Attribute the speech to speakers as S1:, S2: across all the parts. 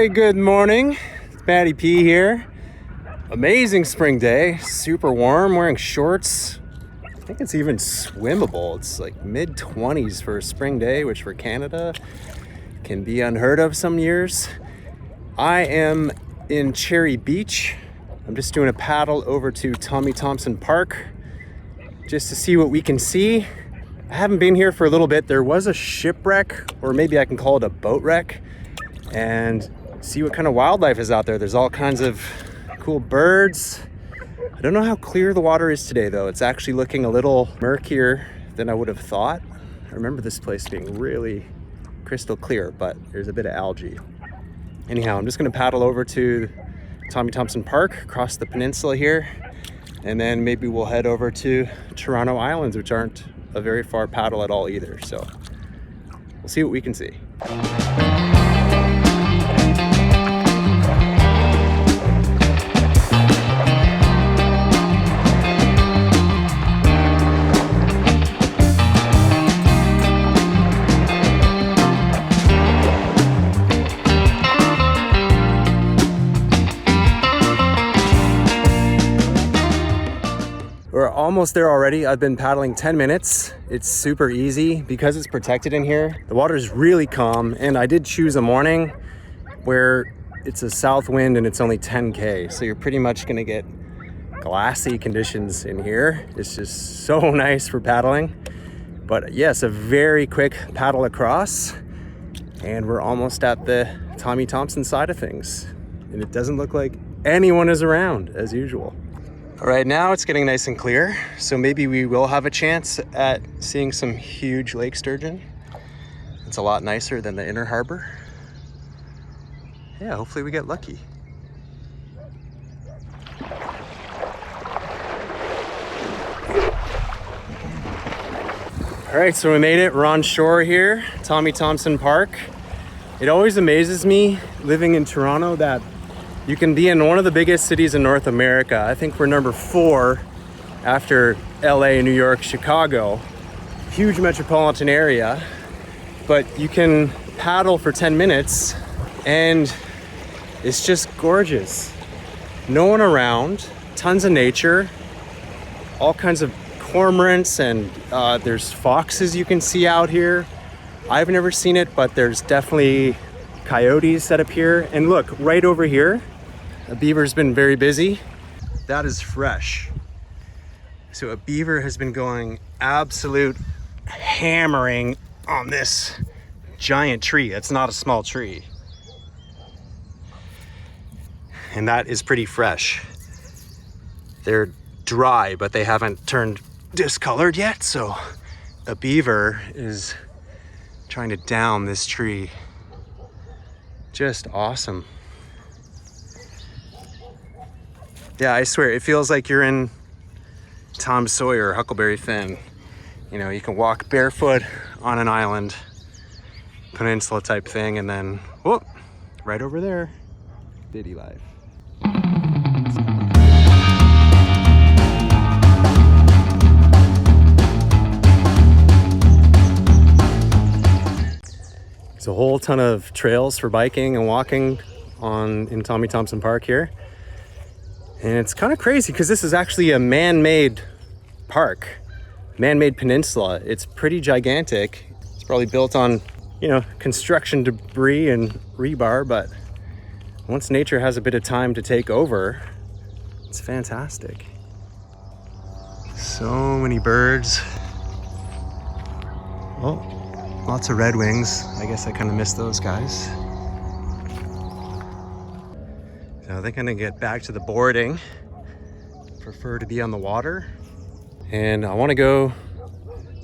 S1: Hey, good morning. It's Matty P here. Amazing spring day, super warm, wearing shorts. I think it's even swimmable. It's like mid-20s for a spring day, which for Canada can be unheard of some years. I am in Cherry Beach. I'm just doing a paddle over to Thompson Park just to see what we can see. I haven't been here for a little bit. There was a shipwreck, or maybe I can call it a boat wreck, and see what kind of wildlife is out there. There's all kinds of cool birds. I don't know how clear the water is today though. It's actually looking a little murkier than I would have thought. I remember this place being really crystal clear, but there's a bit of algae. Anyhow, I'm just gonna paddle over to Thompson Park, across the peninsula here, and then maybe we'll head over to Toronto Islands, which aren't a very far paddle at all either. So we'll see what we can see. We're almost there already. I've been paddling 10 minutes. It's super easy because it's protected in here. The water is really calm, and I did choose a morning where it's a south wind and it's only 10K. So you're pretty much gonna get glassy conditions in here. It's just so nice for paddling. But yes, a very quick paddle across, and we're almost at the Thompson side of things. And it doesn't look like anyone is around as usual. All right, now it's getting nice and clear, so maybe we will have a chance at seeing some huge lake sturgeon. It's a lot nicer than the inner harbor. Yeah, hopefully we get lucky. All right, so we made it. We're on shore here, Thompson Park. It always amazes me living in Toronto that you can be in one of the biggest cities in North America. I think we're number 4 after LA, New York, Chicago. Huge metropolitan area, but you can paddle for 10 minutes and it's just gorgeous. No one around, tons of nature, all kinds of cormorants, and there's foxes you can see out here. I've never seen it, but there's definitely coyotes that appear. And look, right over here, a beaver's been very busy. That is fresh. So a beaver has been going absolute hammering on this giant tree. It's not a small tree. And that is pretty fresh. They're dry, but they haven't turned discolored yet. So a beaver is trying to down this tree. Just awesome. Yeah, I swear, it feels like you're in Tom Sawyer or Huckleberry Finn. You know, you can walk barefoot on an island, peninsula type thing, and then, whoop, right over there, Diddy life. There's a whole ton of trails for biking and walking in Thompson Park here. And it's kind of crazy because this is actually a man-made park, man-made peninsula. It's pretty gigantic. It's probably built on, you know, construction debris and rebar, but once nature has a bit of time to take over, it's fantastic. So many birds. Oh, lots of redwings. I guess I kind of missed those guys. So I think I'm gonna get back to the boarding. Prefer to be on the water. And I wanna go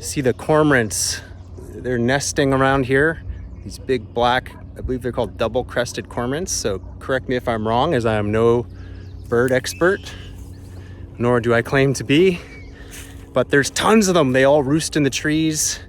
S1: see the cormorants. They're nesting around here. These big black, I believe they're called double-crested cormorants. So correct me if I'm wrong, as I am no bird expert, nor do I claim to be. But there's tons of them. They all roost in the trees,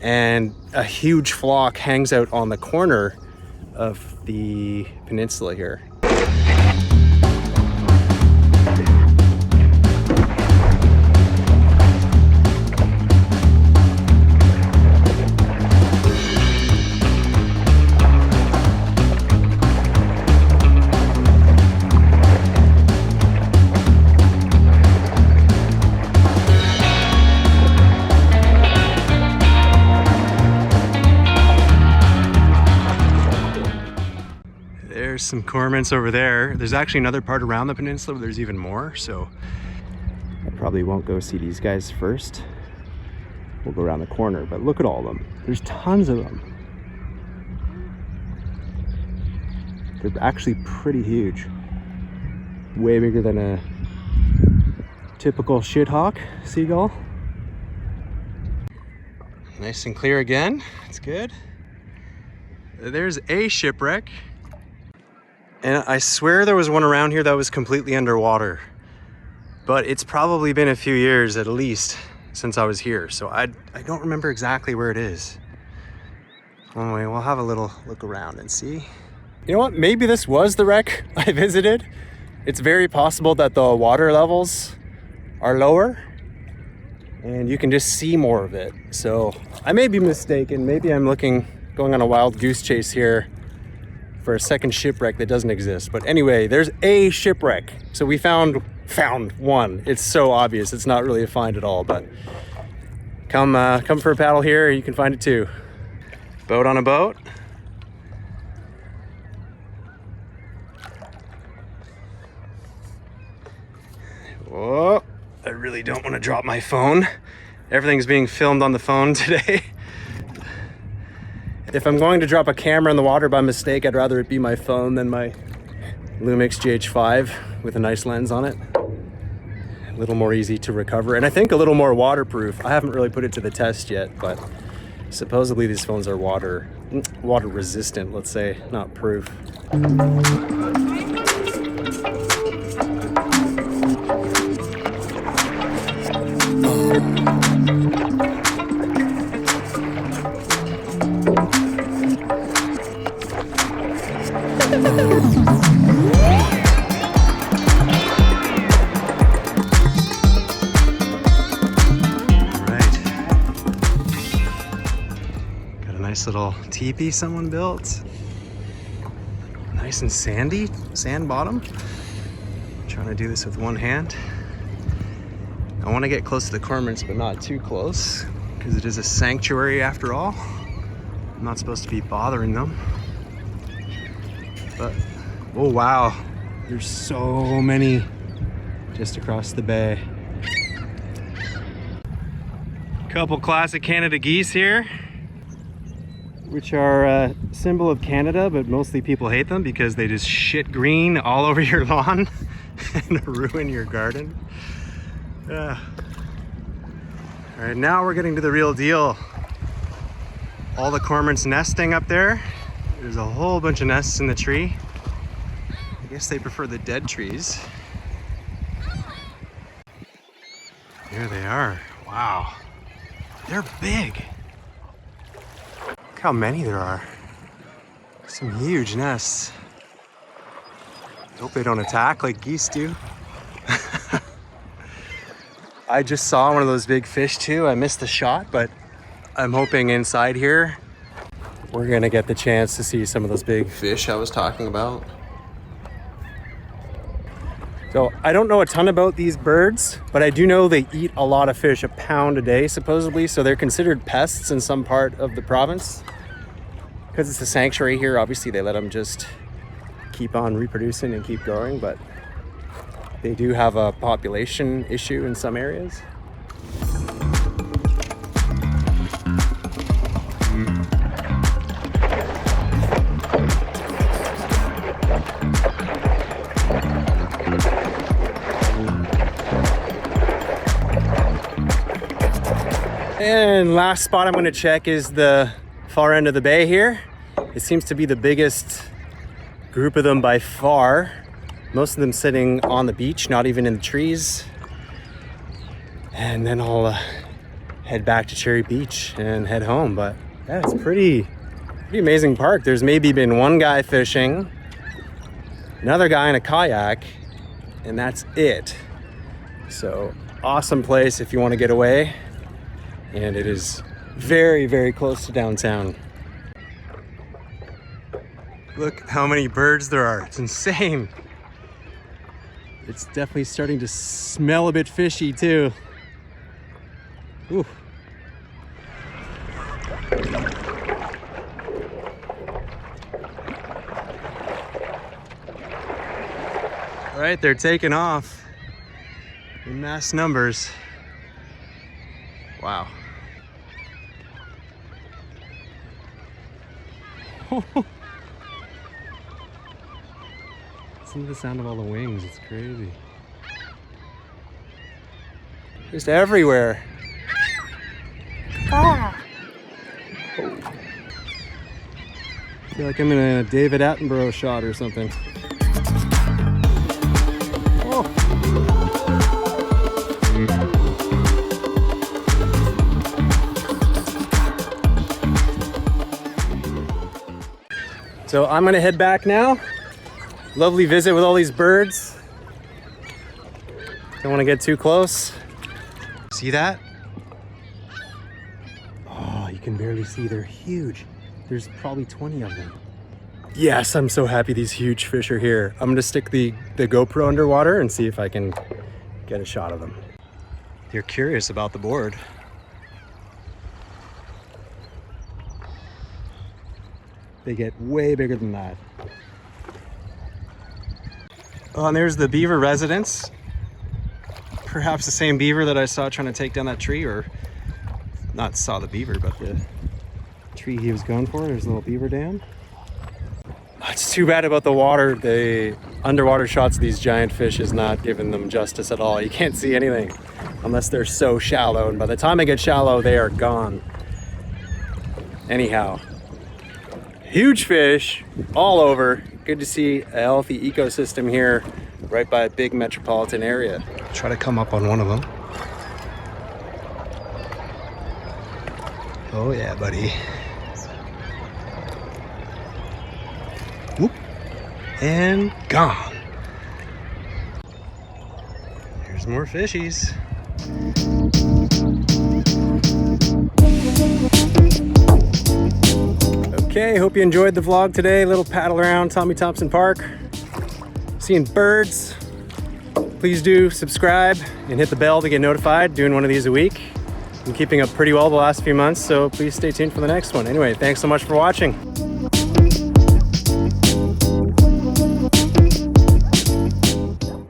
S1: and a huge flock hangs out on the corner of the peninsula here. There's some cormorants over there. There's actually another part around the peninsula where there's even more, so I probably won't go see these guys first. We'll go around the corner, but look at all of them. There's tons of them. They're actually pretty huge. Way bigger than a typical shithawk seagull. Nice and clear again. It's good. There's a shipwreck. And I swear there was one around here that was completely underwater. But it's probably been a few years at least since I was here. So I don't remember exactly where it is. Anyway, we'll have a little look around and see. You know what? Maybe this was the wreck I visited. It's very possible that the water levels are lower and you can just see more of it. So I may be mistaken. Maybe I'm going on a wild goose chase here for a second shipwreck that doesn't exist. But anyway, there's a shipwreck. So we found one. It's so obvious. It's not really a find at all, but come for a paddle here. You can find it too. Boat on a boat. Whoa, I really don't want to drop my phone. Everything's being filmed on the phone today. If I'm going to drop a camera in the water by mistake, I'd rather it be my phone than my Lumix GH5 with a nice lens on it. A little more easy to recover, and I think a little more waterproof. I haven't really put it to the test yet, but supposedly these phones are water resistant, let's say, not proof. Nice little teepee someone built. Nice and sandy, sand bottom. Trying to do this with one hand. I want to get close to the cormorants, but not too close, because it is a sanctuary after all. I'm not supposed to be bothering them. But, oh wow, there's so many just across the bay. Couple classic Canada geese here, which are a symbol of Canada, but mostly people hate them because they just shit green all over your lawn and ruin your garden. All right, now we're getting to the real deal. All the cormorants nesting up there. There's a whole bunch of nests in the tree. I guess they prefer the dead trees. There they are. Wow, they're big. Look how many there are. Some huge nests. I hope they don't attack like geese do. I just saw one of those big fish too. I missed the shot, but I'm hoping inside here we're gonna get the chance to see some of those big fish I was talking about. So I don't know a ton about these birds, but I do know they eat a lot of fish, a pound a day supposedly, so they're considered pests in some part of the province. Because it's a sanctuary here, obviously they let them just keep on reproducing and keep growing, but they do have a population issue in some areas. And last spot I'm going to check is the far end of the bay here. It seems to be the biggest group of them by far. Most of them sitting on the beach, not even in the trees. And then I'll head back to Cherry Beach and head home. But yeah, it's pretty amazing park. There's maybe been one guy fishing, another guy in a kayak, and that's it. So awesome place if you want to get away. And it is very, very close to downtown. Look how many birds there are. It's insane. It's definitely starting to smell a bit fishy too. Ooh. All right, they're taking off in mass numbers. Wow. Listen to the sound of all the wings, it's crazy. Just everywhere. Ah. Oh. I feel like I'm in a David Attenborough shot or something. Oh. So I'm gonna head back now. Lovely visit with all these birds. Don't want to get too close. See that? Oh, you can barely see. They're huge. There's probably 20 of them. Yes, I'm so happy these huge fish are here. I'm gonna stick the GoPro underwater and see if I can get a shot of them. You're curious about the board. They get way bigger than that. Oh, and there's the beaver residence. Perhaps the same beaver that I saw trying to take down that tree, or not saw the beaver, but the tree he was going for. There's a little beaver dam. It's too bad about the water. The underwater shots of these giant fish is not giving them justice at all. You can't see anything unless they're so shallow, and by the time they get shallow, they are gone. Anyhow, huge fish all over. Good to see a healthy ecosystem here right by a big metropolitan area. Try to come up on one of them. Oh yeah, buddy. Whoop. And gone. There's more fishies. Okay, hope you enjoyed the vlog today. Little paddle around Tommy Thompson Park. Seeing birds. Please do subscribe and hit the bell to get notified. Doing one of these a week. I'm keeping up pretty well the last few months, so please stay tuned for the next one. Anyway, thanks so much for watching.